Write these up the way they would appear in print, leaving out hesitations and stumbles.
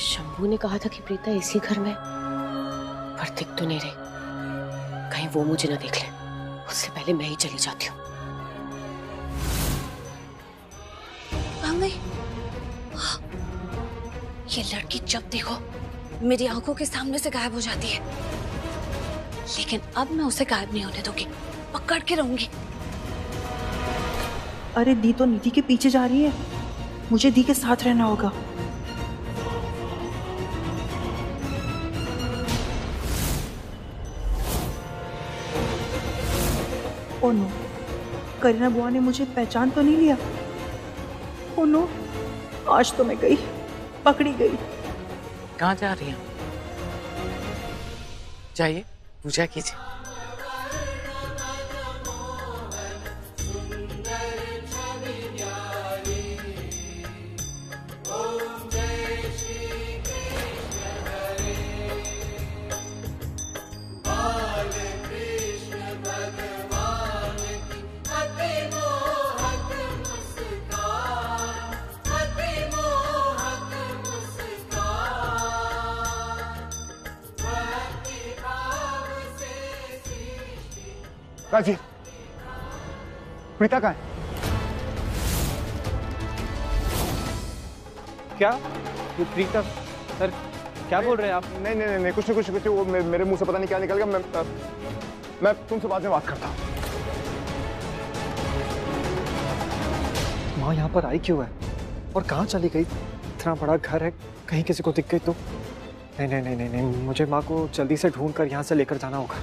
शंभू ने कहा था कि प्रीता इसी घर में, पर दिख तो नहीं रही। कहीं वो मुझे न देख ले, उससे पहले मैं ही चली जाती हूँ। ये लड़की जब देखो मेरी आंखों के सामने से गायब हो जाती है, लेकिन अब मैं उसे गायब नहीं होने दूंगी, पकड़ के रहूंगी। अरे दी तो निधि के पीछे जा रही है, मुझे दी के साथ रहना होगा। ओ नो, करीना बुआ ने मुझे पहचान तो नहीं लिया। ओ नो, आज तो मैं गई, पकड़ी गई। कहाँ जा रही हैं? जाइए पूजा कीजिए। काजी, प्रीता कहाँ है? क्या? ये प्रीता सर क्या बोल रहे हैं आप? नहीं नहीं नहीं, कुछ नहीं कुछ वो मेरे मुंह से पता नहीं क्या निकल गया। मैं तुमसे बाद में बात करता हूँ। माँ यहाँ पर आई क्यों है और कहाँ चली गई? इतना बड़ा घर है, कहीं किसी को दिख गई तो? नहीं नहीं नहीं नहीं नहीं, मुझे माँ को जल्दी से ढूंढ कर यहाँ से लेकर जाना होगा।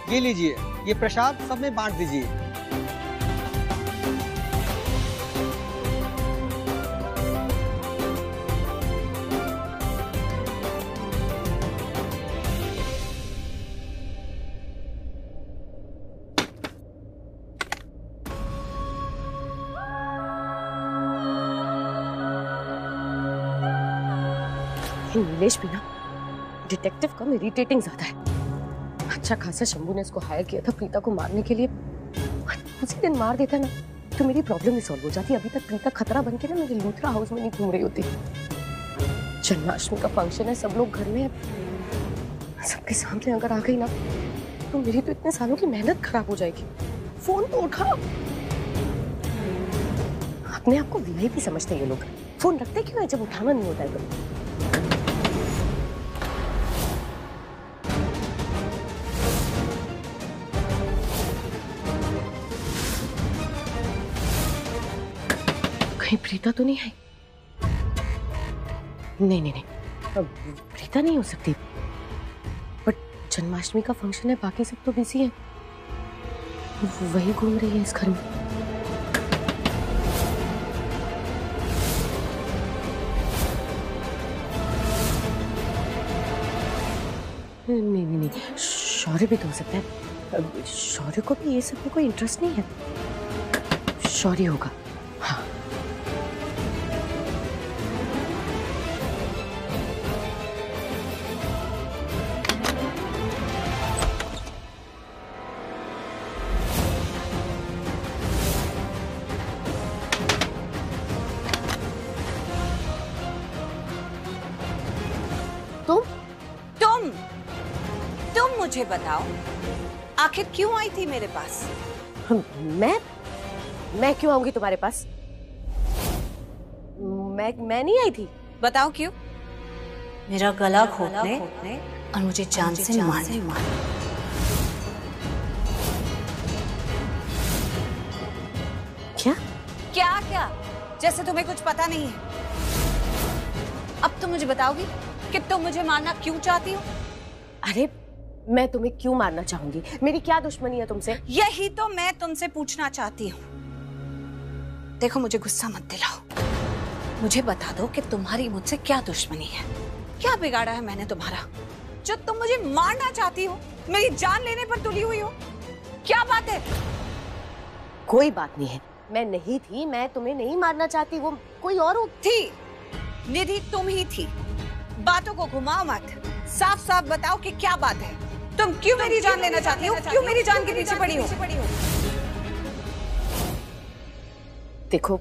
ये लीजिए, ये प्रसाद सब में बांट दीजिए। नीलेश भी ना डिटेक्टिव कम इरिटेटिंग ज्यादा है। अच्छा खासा शंभू ने इसको हायर किया था प्रीता को मारने के लिए। उसी दिन मार देता ना तो मेरी प्रॉब्लम ही सॉल्व हो जाती। अभी तक प्रीता खतरा बन के ना मेरे लूथरा हाउस में नहीं घूम रही होती। जन्माष्टमी का फंक्शन है, सब लोग घर में है, सबके सामने अगर आ गई ना तो मेरी तो इतने सालों की मेहनत खराब हो जाएगी। फोन तो उठा। अपने आप को वीआईपी समझते हैं ये लोग। फोन रखते क्यों है जब उठाना नहीं होता है तो? कहीं प्रीता तो नहीं आई? नहीं नहीं नहीं, अब प्रीता नहीं हो सकती। बट जन्माष्टमी का फंक्शन है, बाकी सब तो बिजी हैं। वही घूम रही है इस घर में। नहीं नहीं नहीं, शौर्य भी तो हो सकता है। शौर्य को भी ये सब में कोई इंटरेस्ट नहीं है। शौर्य होगा। हाँ तुम मुझे बताओ, आखिर क्यों आई थी मेरे पास? मैं क्यों आऊंगी तुम्हारे पास? मैं नहीं आई थी। बताओ क्यों? मेरा गला घोटने और मुझे जान से मारने। क्या क्या क्या? जैसे तुम्हें कुछ पता नहीं है। अब तुम मुझे बताओगी कि तुम मुझे मारना क्यों चाहती हो? अरे मैं तुम्हें क्यों मारना चाहूंगी? मेरी क्या दुश्मनी है तुमसे? यही तो मैं तुमसे पूछना चाहती हूँ। देखो मुझे गुस्सा मत दिलाओ, मुझे बता दो कि तुम्हारी मुझसे क्या दुश्मनी है, क्या बिगाड़ा है मैंने तुम्हारा जो तुम मुझे मारना चाहती हो, मेरी जान लेने पर तुली हुई हो? क्या बात है? कोई बात नहीं है, मैं नहीं थी, मैं तुम्हें नहीं मारना चाहती, वो कोई और थी। निधि तुम ही थी। बातों को घुमाओ मत, साफ साफ बताओ कि क्या बात है। तुम क्यों मेरी जान लेना चाहती हो? क्यों मेरी जान के पीछे पड़ी हो? देखो,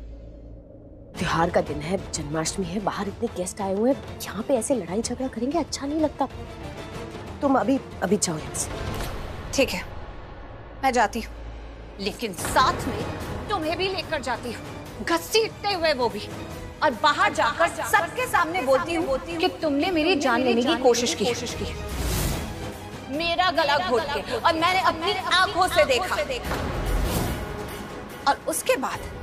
त्योहार का दिन है, जन्माष्टमी है, बाहर इतने गेस्ट आए हुए हैं, यहाँ पे ऐसे लड़ाई झगड़ा करेंगे अच्छा नहीं लगता। तुम अभी जाओ यहाँ से। ठीक है, मैं जाती हूँ, लेकिन साथ में तुम्हें भी लेकर जाती हूँ, घसीटते हुए वो भी, और बाहर जाकर सबके सामने बोलती हूँ कि तुमने मेरी जान लेने की कोशिश की, मेरा गला घोट के, और मैंने अपनी आंखों से देखा। और उसके बाद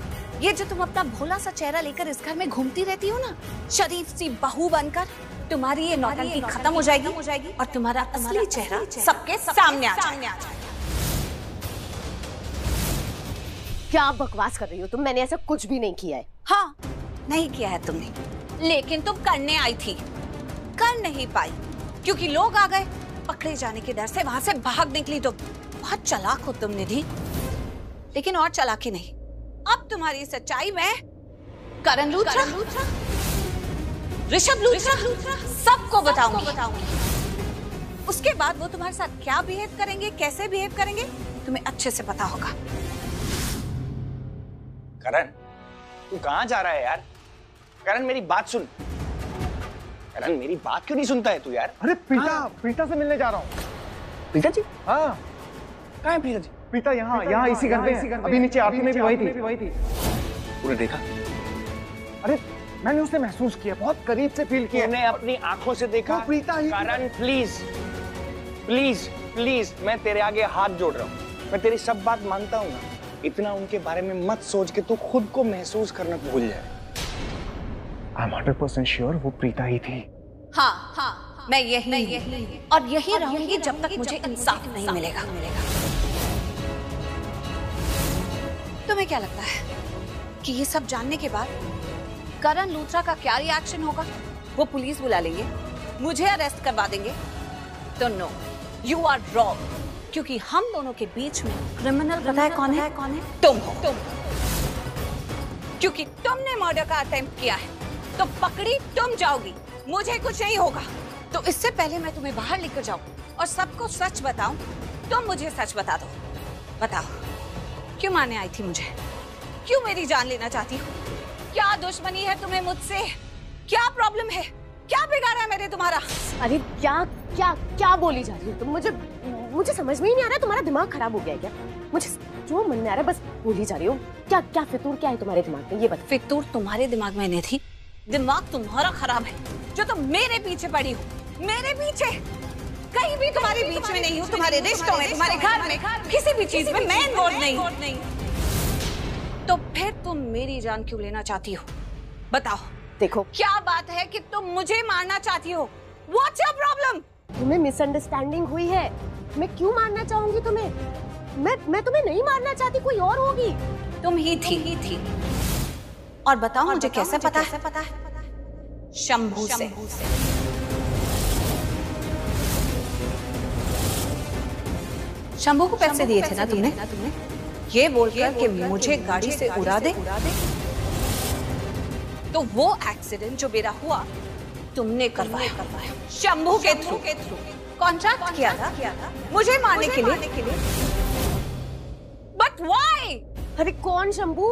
ये जो तुम अपना भोला सा चेहरा लेकर इस घर में घूमती रहती हो ना, शरीफ सी बहू बनकर, तुम्हारी ये नौटंकी खत्म हो जाएगी और तुम्हारा असली चेहरा सबके सामने आ जाएगा। क्या बकवास कर रही हो तुम? मैंने ऐसा कुछ भी नहीं किया है। हाँ, नहीं किया है तुमने, लेकिन तुम करने आई थी, कर नहीं पाई क्योंकि लोग आ गए। पकड़े जाने के डर से वहां से भाग निकली। तो बहुत चालाक हो तुम निधि, लेकिन और चालाकी नहीं। अब तुम्हारी सच्चाई में करण लूथरा, ऋषभ लूथरा सबको बताऊंगी। उसके बाद वो तुम्हारे साथ क्या बिहेव करेंगे, कैसे बिहेव करेंगे, तुम्हें अच्छे से पता होगा। करण, तू कहाँ जा रहा है यार? करण, मेरी बात सुन। करण, मेरी बात क्यों नहीं सुनता है तू यार? अरे प्रीता से मिलने जा रहा हूँ। प्रीता जी? हाँ। कहाँ है प्रीता जी? प्रीता यहाँ इसी घर में। अभी नीचे आरती में भी वही थी। तूने देखा? अरे मैंने उसे महसूस किया, बहुत करीब से फील किया। तूने अपनी आंखों से देखा? तो प्रीता ही। करण प्लीज, मैं तेरे आगे हाथ जोड़ रहा हूँ। मैं तेरी सब बात मानता हूँ ना, इतना उनके बारे में मत सोच के तू खुद को महसूस करना भूल जाए। I'm 100% श्योर वो प्रीता ही थी। हाँ, मैं यही और यही रहूंगी जब तक मुझे इंसाफ नहीं मिलेगा। तुम्हें क्या लगता है कि ये सब जानने के बाद करण लूथरा का क्या रिएक्शन होगा? वो पुलिस बुला लेंगे, मुझे अरेस्ट करवा देंगे? तो नो, यू आर रॉन्ग, क्योंकि हम दोनों के बीच में क्रिमिनल पता है कौन है? तुम हो। क्योंकि तुमने मर्डर का अटेम्प्ट किया है तो पकड़ी तुम जाओगी, मुझे कुछ नहीं होगा। तो इससे पहले मैं तुम्हें बाहर लेकर जाऊं और सबको सच बताऊं, तुम मुझे सच बता दो। बताओ, क्यों मारने आई थी मुझे? क्यों मेरी जान लेना चाहती हो? क्या दुश्मनी है तुम्हें मुझसे? क्या प्रॉब्लम है? क्या बिगाड़ा है मैंने तुम्हारा? अरे क्या बोली जा रही हो तुम? मुझे समझ में ही नहीं आ रहा, तुम्हारा दिमाग खराब हो गया है क्या? मुझे जो मन में आ रहा है बस बोली जा रही हो। क्या फितूर क्या है तुम्हारे दिमाग में, ये बता। फितूर तुम्हारे दिमाग में नहीं थी, दिमाग तुम्हारा खराब है जो तुम मेरे पीछे पड़ी हो। मेरे पीछे कहीं भी तुम्हारे बीच में नहीं हूँ, तुम्हारे रिश्तों में, तुम्हारे घर में, किसी भी चीज में मैं इन्वॉल्व नहीं। तो फिर तुम मेरी जान क्यों लेना चाहती हो? बताओ। देखो, क्या बात है कि तुम मुझे मारना चाहती हो? What's your problem? तुम्हें मिसअंडरस्टैंडिंग हुई है। मैं क्यों मारना चाहूंगी तुम्हें? मैं तुम्हें नहीं मारना चाहती, कोई और होगी। तुम ही थी। और बताओ मुझे कैसे पता है? शंभू से। शंभू को पैसे दिए थे ना तुमने? ये बोलकर कि मुझे गाड़ी से उड़ा दे। तो वो एक्सीडेंट जो मेरा हुआ तुमने करवाया शंभू के थ्रू। कॉन्ट्रैक्ट किया था मुझे मारने के लिए। But why? अरे कौन शंभू?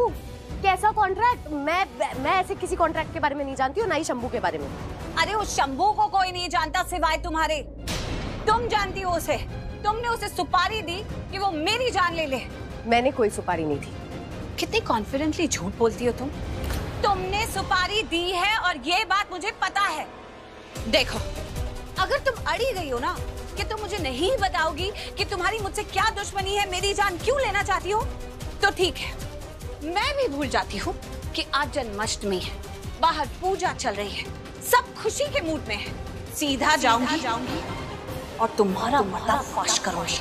कैसा कॉन्ट्रैक्ट? मैं ऐसे किसी कॉन्ट्रैक्ट के बारे में नहीं जानती हूँ, ना ही शंभू के बारे में। अरे उस शंभू को कोई नहीं जानता सिवाय तुम्हारे। तुम जानती हो उसे। तुमने उसे सुपारी दी कि वो मेरी जान ले ले। मैंने कोई सुपारी नहीं दी। कितनी कॉन्फिडेंटली झूठ बोलती हो तुम। तुमने सुपारी दी है और ये बात मुझे पता है। देखो, अगर तुम अड़ी गई हो ना कि तुम मुझे नहीं बताओगी कि तुम्हारी मुझसे क्या दुश्मनी है, मेरी जान क्यों लेना चाहती हो, तो ठीक है, मैं भी भूल जाती हूँ कि आज जन्माष्टमी है, बाहर पूजा चल रही है, सब खुशी के मूड में है। सीधा जाऊंगी और तुम्हारा पर्दाफाश करूंगी।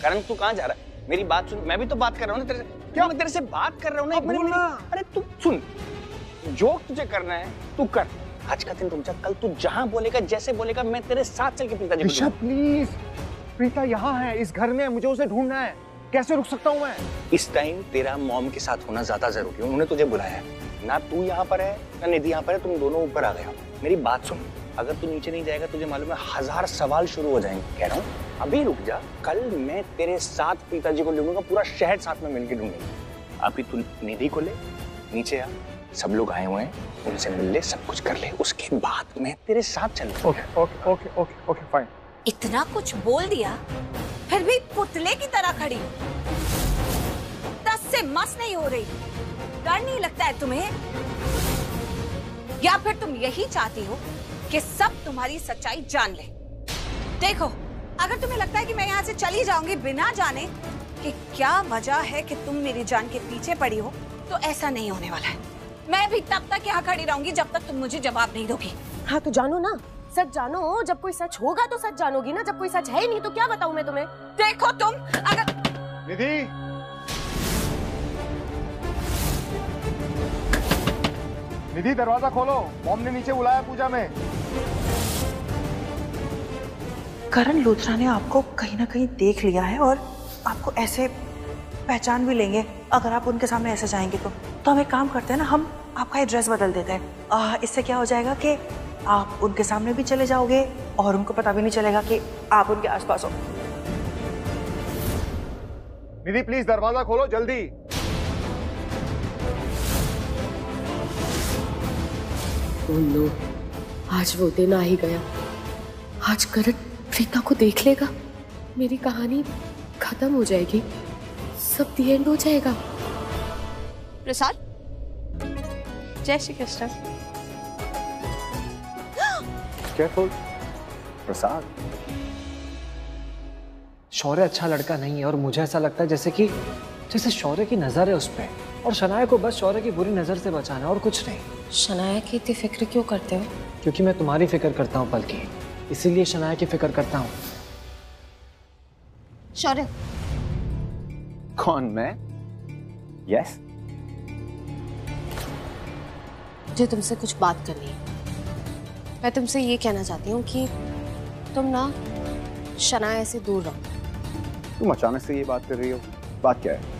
करण तू कहाँ जा रहा है? मेरी बात सुन, मैं भी तो बात कर रहा हूँ ना तेरे से। क्या मैं तेरे से बात कर रहा हूँ ना? अरे तू सुन, जो तुझे करना है तू कर। आज का दिन रुक जा, कल तू जहाँ बोलेगा जैसे बोलेगा मैं तेरे साथ चल के पिताजी को ऋषभ प्लीज, प्रीता यहाँ है, इस घर में, मुझे उसे ढूंढना है, कैसे रुक सकता हूँ मैं? इस टाइम तेरा मॉम के साथ होना ज्यादा जरूरी है, उन्होंने तुझे बुलाया है ना। तू यहाँ पर है ना निधि यहाँ पर है, तुम दोनों ऊपर आ गए हो। मेरी बात सुन, अगर तू नीचे नहीं जाएगा तुझे मालूम है 1000 सवाल शुरू हो जाएंगे। कह रहा हूँ अभी रुक जा, कल मैं तेरे साथ पिताजी को ढूंढूंगा, पूरा शहर साथ में मिलकर ढूंढेंगे। अभी तू निधि को ले, नीचे आ, सब लोग आए हुए हैं, उनसे मिल ले, सब कुछ कर ले, उसके बाद मैं तेरे साथ चलूंगा। Okay okay okay okay okay fine. इतना कुछ बोल दिया फिर भी पुतले की तरह खड़ी, 10 से मस नहीं हो रही। डर नहीं लगता है तुम्हें? या फिर तुम यही चाहती हो कि सब तुम्हारी सच्चाई जान ले? देखो, अगर तुम्हें लगता है कि मैं यहाँ से चली जाऊंगी बिना जाने कि क्या वजह है कि तुम मेरी जान के पीछे पड़ी हो, तो ऐसा नहीं होने वाला है। मैं भी तब तक यहाँ खड़ी रहूंगी जब तक तुम मुझे जवाब नहीं दोगी। हाँ तो जानो ना, सच जानो। जब कोई सच होगा तो सच जानोगी ना, जब कोई सच है ही नहीं तो क्या बताऊं मैं तुम्हें? देखो तुम अगर निधि, निधि दरवाजा खोलो, मॉम ने नीचे बुलाया पूजा में। करण लूथरा ने आपको कहीं ना कहीं देख लिया है और आपको ऐसे पहचान भी लेंगे अगर आप उनके सामने ऐसे जाएंगे तो हम एक काम करते हैं ना, हम आपका एड्रेस बदल देते हैं। इससे क्या हो जाएगा कि आप उनके सामने भी चले जाओगे और उनको पता भी नहीं चलेगा कि आप उनके आसपास हो। निधि प्लीज दरवाजा खोलो जल्दी। ओह नो, आज वो दिन आ ही गया। आज करण प्रीता को देख लेगा, मेरी कहानी खत्म हो जाएगी, सब दी एंड हो जाएगा। प्रसाद, जय श्री कृष्ण। केयरफुल प्रसाद। शौर्य अच्छा लड़का नहीं है और मुझे ऐसा लगता है जैसे शौर्य की नजर है उस पर, और शनाया को बस शौर्य की बुरी नजर से बचाना और कुछ नहीं। शनाया की इतनी फिक्र क्यों करते हो? क्योंकि मैं तुम्हारी फिक्र करता हूँ पलकी, इसीलिए शनाया की फिक्र करता हूँ। शौर्य। कौन, मैं? यस। मुझे तुमसे कुछ बात करनी है। मैं तुमसे ये कहना चाहती हूँ कि तुम ना शनाया से दूर रहो। तुम अचानक से ये बात कर रही हो, बात क्या है?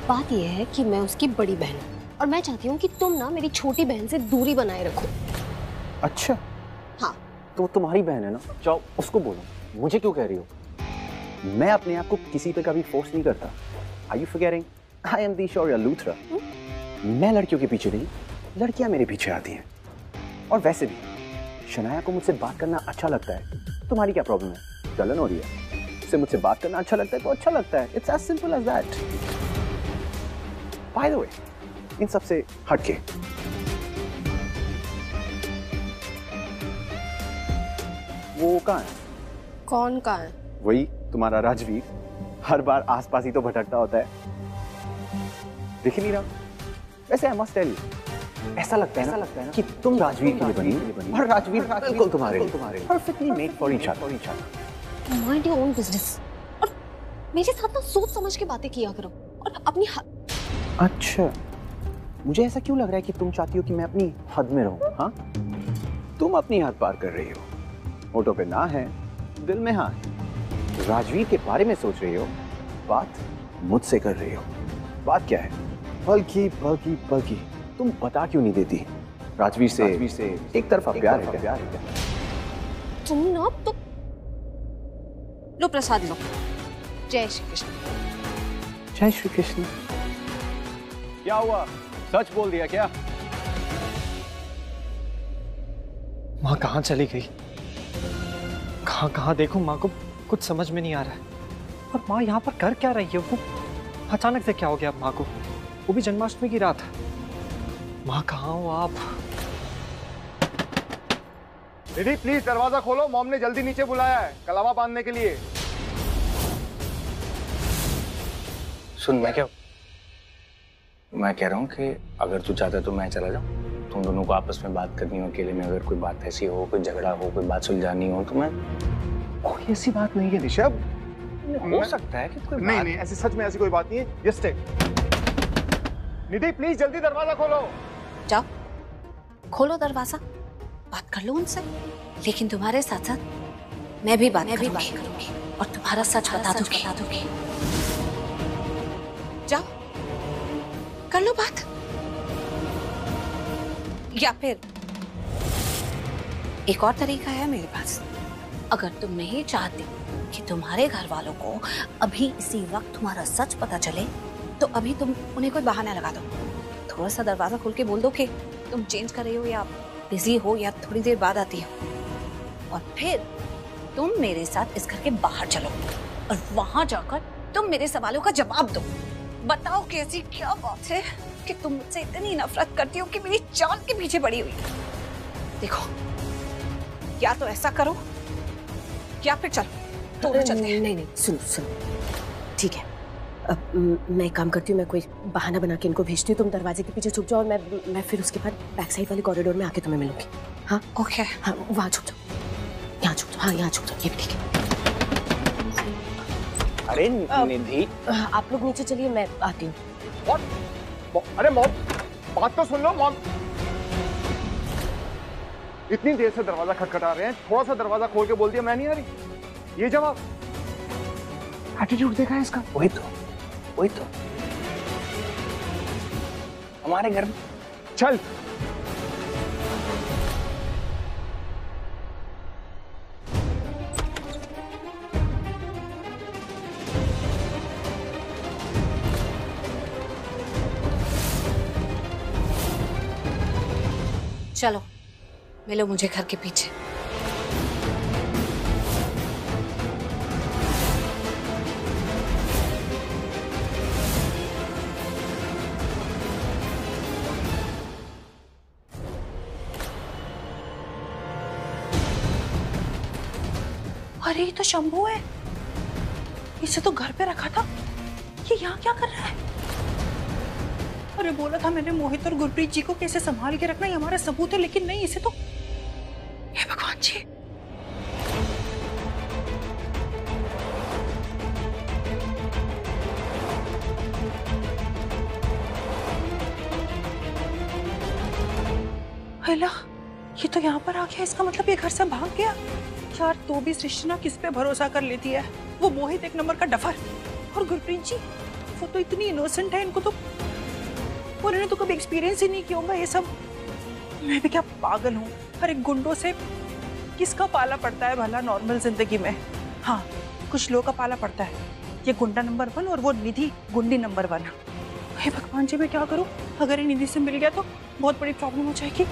बात यह है कि मैं उसकी बड़ी बहन हूँ और मैं चाहती हूँ कि तुम ना मेरी छोटी बहन से दूरी बनाए रखो। अच्छा, हाँ। तो तुम्हारी बहन है ना, जाओ उसको बोलो, मुझे क्यों कह रही हो? मैं अपने आप को किसी पे कभी फोर्स नहीं करता। Are you forgetting? I am the Shaurya Luthra. मैं लड़कियों के पीछे नहीं, लड़कियां मेरे पीछे आती हैं। और वैसे भी शनाया को मुझसे बात करना अच्छा लगता है, तुम्हारी क्या प्रॉब्लम है? जलन हो रही है? उससे मुझसे बात करना अच्छा लगता है तो अच्छा लगता है। It's as simple as that. By the way, इन सब से हटके वो कहाँ है? कौन कहाँ है? वही तुम्हारा राजवीर, हर बार आसपास ही तो भटकता होता है, दिख नहीं रहा। वैसे I must tell you, ऐसा लगता है ना कि तुम राजवीर के लिए बनी और राजवीर बिल्कुल तुम्हारे लिए, perfectly made for each other. Mind your own business। और मेरे साथ ना सोच समझ के बातें किया करो और अपनी अच्छा, मुझे ऐसा क्यों लग रहा है कि तुम चाहती हो कि मैं अपनी हद में रहूं? हाँ, तुम अपनी हद पार कर रही हो, होठों पे ना है, दिल में हाँ है। राजवीर के बारे में सोच रही हो, बात मुझसे कर रही हो। बात क्या है? बल्कि बल्कि बल्कि तुम बता क्यों नहीं देती? राजवीर से एक तरफा प्यार है। तुम ना तो लो प्रसाद लो। जय श्री कृष्ण। जय श्री कृष्ण। क्या हुआ, सच बोल दिया क्या? माँ कहाँ चली गई? कहाँ देखूं माँ को कुछ समझ में नहीं आ रहा है। और माँ यहाँ पर कर क्या रही है? वो अचानक से क्या हो गया माँ को? वो भी जन्माष्टमी की रात। माँ कहाँ हो आप? निधि प्लीज दरवाजा खोलो, मॉम ने जल्दी नीचे बुलाया है कलावा बांधने के लिए। सुन, मैं कह रहा हूँ कि अगर तू चाहता तो मैं चला जाऊँ, तुम दोनों को आपस में बात करनी हो अकेले में, अगर कोई बात ऐसी हो, कोई झगड़ा हो, कोई बात सुलझानी हो तो मैं। कोई ऐसी बात नहीं है ऋषभ, हो सकता है कि कोई नहीं, ऐसी सच में ऐसी कोई बात नहीं है। ये स्टे। निधि प्लीज जल्दी दरवाजा खोलो। जाओ, खोलो दरवाजा, बात कर लो उनसे। लेकिन तुम्हारे साथ साथ मैं भी बात करूंगी और तुम्हारा सच बता दूंगी। जाओ, कर लो बात। या फिर एक और तरीका है मेरे पास। अगर तुम नहीं चाहते कि तुम्हारे घर वालों को अभी इसी वक्त तुम्हारा सच पता चले, तो अभी तुम उन्हें कोई बहाना लगा दो। थोड़ा सा दरवाजा खोल के बोल दो कि तुम चेंज कर रही हो या बिजी हो या थोड़ी देर बाद आती हो, और फिर तुम मेरे साथ इस घर के बाहर चलो और वहां जाकर तुम मेरे सवालों का जवाब दो। बताओ कि ऐसी क्या बात है कि तुम मुझसे इतनी नफरत करती हो कि मेरी जान के पीछे पड़ी हुई। देखो, या तो ऐसा करो या फिर चलो दोनों चलते हैं। नहीं, सुनो, ठीक है। अब मैं एक काम करती हूँ, मैं कोई बहाना बना के इनको भेजती हूँ। तुम दरवाजे के पीछे छुप जाओ और मैं फिर उसके बाद बैक साइड वाले कॉरिडोर में आके तुम्हें मिलूंगी। हाँ ओके। हाँ, वहाँ छुप जाओ, यहाँ छुप जाओ। हाँ, यहाँ छुप जाओ, ये भी ठीक है। अरे निधि, आप लोग नीचे चलिए, मैं आती हूँ। अरे मॉम, बात तो सुन लो मॉम। इतनी देर से दरवाजा खटखटा रहे हैं, थोड़ा सा दरवाजा खोल के बोल दिया मैं नहीं आ रही। ये जवाब, एटीट्यूड देखा है इसका। वही तो हमारे घर में। चल चलो मिलो मुझे घर के पीछे। अरे ये तो शंभू है, इसे तो घर पे रखा था, ये यहाँ क्या कर रहा है? अरे बोला था मैंने मोहित और गुरप्रीत जी को कैसे संभाल के रखना, ये हमारा सबूत है, लेकिन नहीं, इसे तो। हे भगवान जी, हेला, ये तो यहाँ पर आ गया, इसका मतलब ये घर से भाग गया। यार तो भी सृष्टि किस पे भरोसा कर लेती है। वो मोहित एक नंबर का डफर, और गुरप्रीत जी वो तो इतनी इनोसेंट है, इनको तो, उन्होंने तो कभी एक्सपीरियंस ही नहीं किया होगा ये सब। मैं भी क्या पागल हूँ, हर एक गुंडों से किसका पाला पड़ता है भला नॉर्मल जिंदगी में। हाँ, कुछ लोगों का पाला पड़ता है, ये गुंडा नंबर 1 और वो निधि गुंडी नंबर 1। हे भगवान जी, मैं क्या करूँ? अगर ये निधि से मिल गया तो बहुत बड़ी प्रॉब्लम हो जाएगी।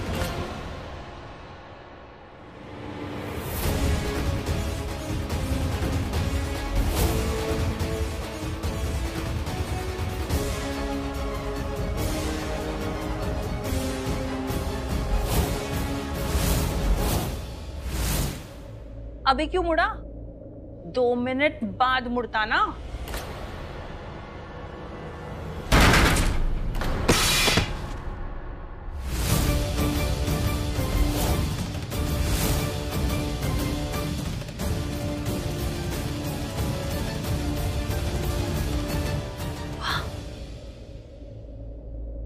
अभी क्यों मुड़ा? 2 मिनट बाद मुड़ता ना।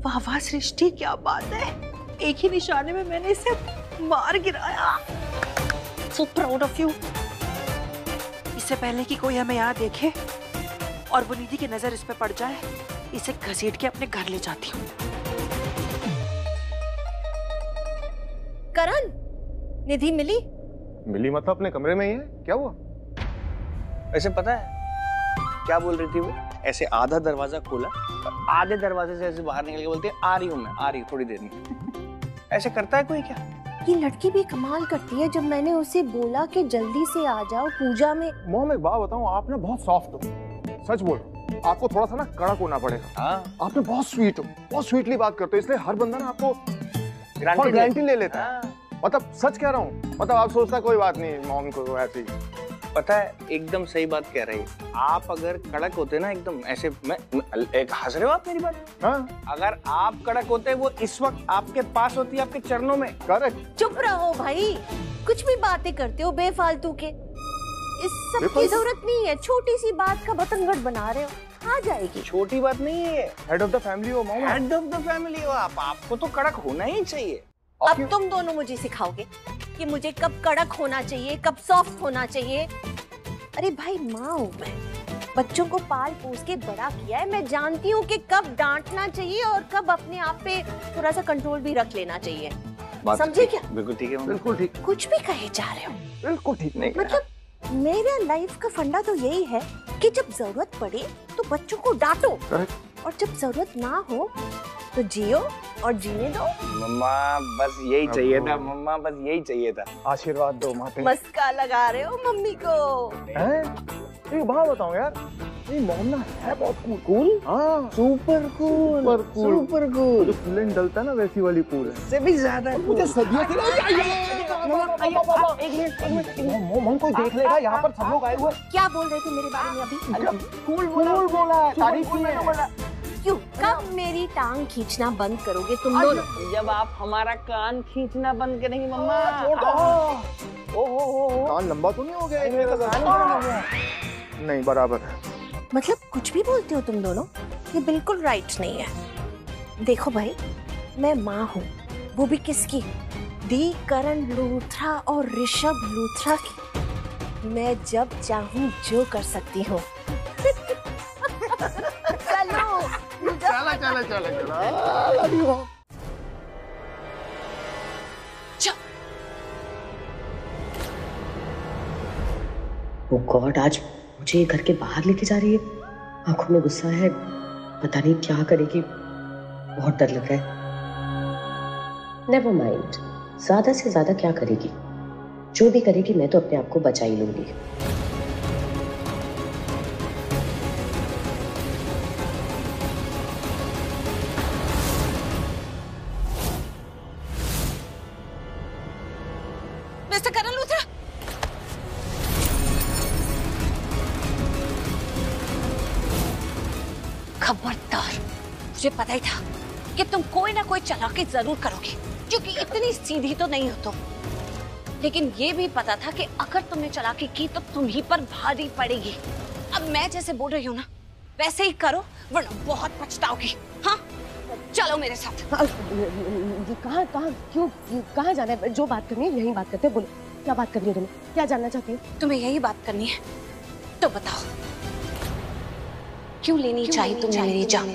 वाह वाह सृष्टि, क्या बात है, एक ही निशाने में मैंने इसे मार गिराया। So proud of you। इससे पहले कि कोई हमें यहाँ देखे और वो निधि की नजर इस पे पड़ जाए, इसे घसीट के अपने घर ले जाती हूँ। करण, निधि मिली मतलब अपने कमरे में ही है, क्या हुआ? वैसे पता है क्या बोल रही थी वो? ऐसे आधा दरवाजा खोला और आधे दरवाजे से ऐसे बाहर निकल के बोलती है आ रही हूँ मैं, आ रही हूँ थोड़ी देर में। ऐसे करता है कोई क्या? ये लड़की भी कमाल करती है। जब मैंने उसे बोला कि जल्दी से आ जाओ पूजा में। मॉम एक बात बताऊं, आप ना बहुत सॉफ्ट हो, सच बोल रहा हूं। आपको थोड़ा सा ना कड़क होना पड़ेगा। हाँ, आप ना बहुत स्वीट हो, बहुत स्वीटली बात करते हो, इसलिए हर बंदा ना आपको गारंटी ले लेता है। मतलब सच कह रहा हूँ, मतलब आप सोचता कोई बात नहीं, मॉम को ऐसे ही। पता है एकदम सही बात कह रही है। आप अगर कड़क होते ना एकदम ऐसे, मैं एक हंस रहे हो आप मेरी बात? हाँ? अगर आप कड़क होते वो इस वक्त आपके पास होती, आपके चरणों में। करेक्ट। चुप रहो भाई, कुछ भी बातें करते हो बेफालतू के। इस सब की जरूरत नहीं है। छोटी सी बात का बतंगड़ बना रहे हो, आ जाएगी। छोटी बात नहीं है, हेड ऑफ द फैमिली हो मामा। हेड ऑफ द फैमिली हो आप, आपको तो कड़क होना ही चाहिए। अब तुम दोनों मुझे सिखाओगे कि मुझे कब कड़क होना चाहिए, कब सॉफ्ट होना चाहिए। अरे भाई, माँ हूँ मैं, बच्चों को पाल पोस के बड़ा किया है। मैं जानती हूँ कि कब डांटना चाहिए और कब अपने आप पे थोड़ा सा कंट्रोल भी रख लेना चाहिए। समझे क्या? बिल्कुल ठीक है, बिल्कुल ठीक, कुछ भी कहे जा रहे हो। बिल्कुल ठीक नहीं। मतलब मेरा लाइफ का फंडा तो यही है कि जब जरूरत पड़े तो बच्चों को डांटो और जब जरूरत ना हो तो जियो और जीने दो। मम्मा बस यही चाहिए था, मम्मा बस यही चाहिए था। आशीर्वाद दो माते। मस्का लगा रहे हो मम्मी को। एक बात बताओ यार, ये मोहम्मद है बहुत कूल। कूल? हाँ, सुपर कूल, सुपर कूल। जो कूलेंट डलता है ना वैसी वाली कूल है। से भी ज्यादा मुझे सदियों से मन कोई देख लेगा, यहाँ पर सब लोग आए हुए। क्या बोल रहे थे मेरे बारे में अभी? कूल बोला है, तारीफ की है। क्यों? कब मेरी टांग खींचना बंद करोगे तुम दोनों? जब आप हमारा कान खींचना बंद करेंगे मम्मा। कान लंबा तो नहीं हो गया? नहीं, बराबर है। मतलब कुछ भी बोलते हो तुम दोनों, ये बिल्कुल राइट नहीं है। देखो भाई, मैं माँ हूँ, वो भी किसकी? दी करण लूथरा और ऋषभ लूथरा की। मैं जब चाहूँ जो कर सकती हूँ। ओ गॉड, आज मुझे ये घर के बाहर लेके जा रही है। आंखों में गुस्सा है, पता नहीं क्या करेगी, बहुत डर लग रहा है। नेवर माइंड, ज्यादा से ज्यादा क्या करेगी, जो भी करेगी मैं तो अपने आप को बचा ही लूंगी। मिस्टर करण लूथरा, खबरदार, मुझे पता ही था कि तुम कोई ना कोई चालाकी जरूर करोगे, क्योंकि इतनी सीधी तो नहीं हो तुम। लेकिन ये भी पता था कि अगर तुमने चालाकी की तो तुम ही पर भारी पड़ेगी। अब मैं जैसे बोल रही हूँ ना, वैसे ही करो, वरना बहुत पछताओगी। हाँ, चलो मेरे साथ। कहाँ कहाँ क्यों, कहाँ जाना है? जो बात करनी है यही बात करते हैं, बोलो क्या बात करनी है तुम्हें, क्या जानना चाहती हो? तुम्हें यही बात करनी है तो बताओ, क्यों लेनी चाहिए तुम्हें मेरी जान?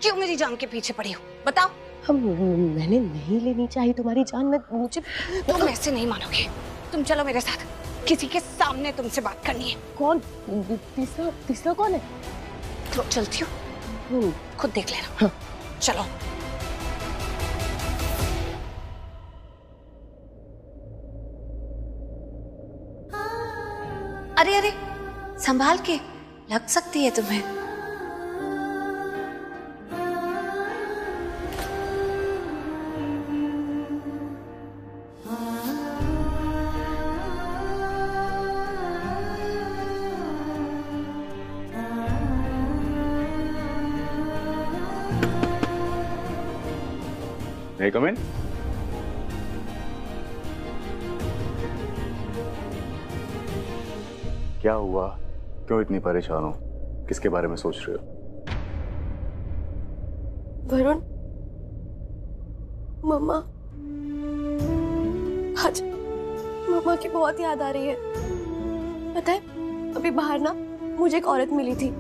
क्यों मेरी जान के पीछे पड़ी हो, बताओ। मैंने नहीं लेनी चाहिए तुम्हारी जान, मुझे तुम ऐसे नहीं मानोगे। तुम चलो मेरे साथ, किसी के सामने तुमसे बात करनी है। कौन? तीसरा कौन है? तो चलती हूँ, खुद देख लेना। हाँ। चलो। अरे अरे, संभाल के, लग सकती है तुम्हें। May I come in? क्या हुआ? क्यों इतनी परेशान हो? किसके बारे में सोच रहे हो? वरुण, मम्मा, आज मम्मा की बहुत याद आ रही है। पता है, अभी बाहर ना मुझे एक औरत मिली थी।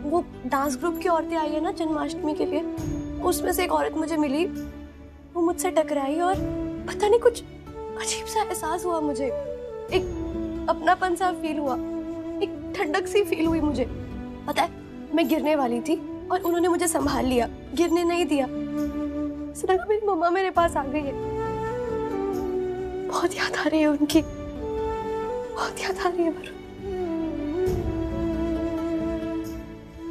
वो डांस ग्रुप की औरतें आई है ना जन्माष्टमी के लिए, उसमें से एक औरत मुझे मिली। वो मुझसे टकराई और पता नहीं कुछ अजीब सा एहसास हुआ मुझे, एक अपनापन सा फील हुआ, एक ठंडक सी फील हुई मुझे। पता है, मैं गिरने वाली थी और उन्होंने मुझे संभाल लिया, गिरने नहीं दिया। ऐसा लगा मेरी मम्मा मेरे पास आ गई है। बहुत याद आ रही है उनकी, बहुत याद आ रही है।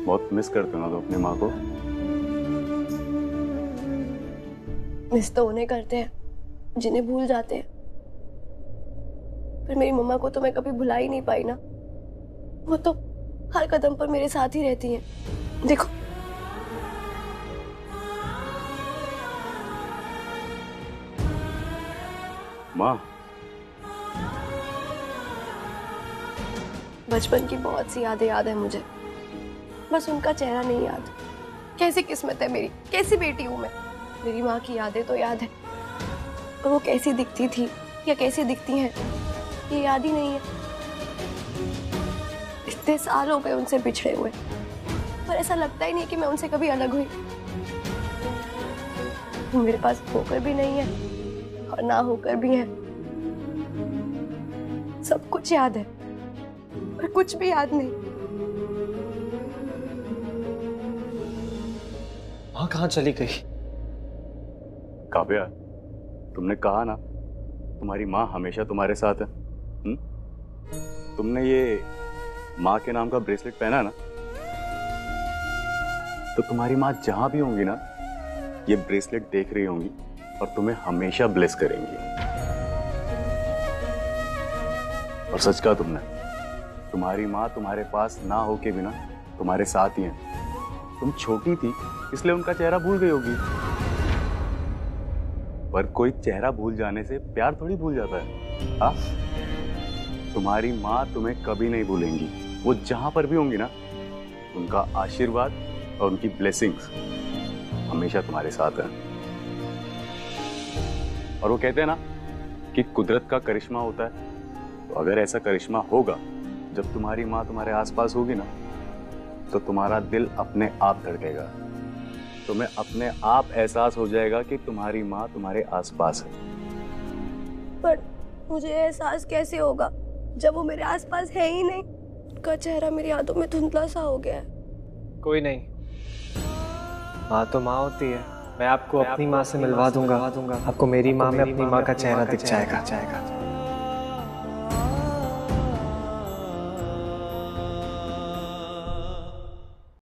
बहुत मिस करते हो ना तो अपनी माँ को? मिस तो उन्हें करते हैं जिन्हें भूल जाते हैं, पर मेरी मम्मा को तो मैं कभी भुला ही नहीं पाई ना। वो तो हर कदम पर मेरे साथ ही रहती हैं। देखो, माँ, बचपन की बहुत सी यादें याद है मुझे, बस उनका चेहरा नहीं याद। कैसी किस्मत है मेरी, कैसी बेटी हूँ मैं। मेरी माँ की यादें तो याद है, और वो कैसी दिखती थी या कैसी दिखती हैं ये याद ही नहीं है। इतने साल हो गए उनसे बिछड़े हुए, पर ऐसा लगता ही नहीं कि मैं उनसे कभी अलग हुई। मेरे पास होकर भी नहीं है और ना होकर भी है। सब कुछ याद है पर कुछ भी याद नहीं। माँ कहाँ चली गई? काव्या, तुमने कहा ना तुम्हारी माँ हमेशा तुम्हारे साथ है। तुमने ये माँ के नाम का ब्रेसलेट पहना ना, तो तुम्हारी माँ जहां भी होंगी ना, ये ब्रेसलेट देख रही होंगी और तुम्हें हमेशा ब्लेस करेंगी। और सच कहा तुमने, तुम्हारी माँ तुम्हारे पास ना होके भी ना तुम्हारे साथ ही है। तुम छोटी थी इसलिए उनका चेहरा भूल गई होगी, पर कोई चेहरा भूल जाने से प्यार थोड़ी भूल जाता है। हाँ, तुम्हारी माँ तुम्हें कभी नहीं भूलेंगी। वो जहां पर भी होंगी ना, उनका आशीर्वाद और उनकी ब्लेसिंग्स हमेशा तुम्हारे साथ है। और वो कहते हैं ना कि कुदरत का करिश्मा होता है, तो अगर ऐसा करिश्मा होगा, जब तुम्हारी माँ तुम्हारे आसपास होगी ना, तो तुम्हारा दिल अपने आप धड़केगा। तुम्हें अपने आप एहसास हो जाएगा कि तुम्हारी माँ तुम्हारे आसपास है। पर मुझे एहसास कैसे होगा जब वो मेरे आसपास है ही नहीं? उनका चेहरा मेरी यादों में धुंधला सा हो गया है। कोई नहीं, माँ तो माँ होती है। मैं आपको अपनी माँ से मिलवा दूंगा। आपको मेरी माँ में अपनी माँ का चेहरा दिख जाएगा।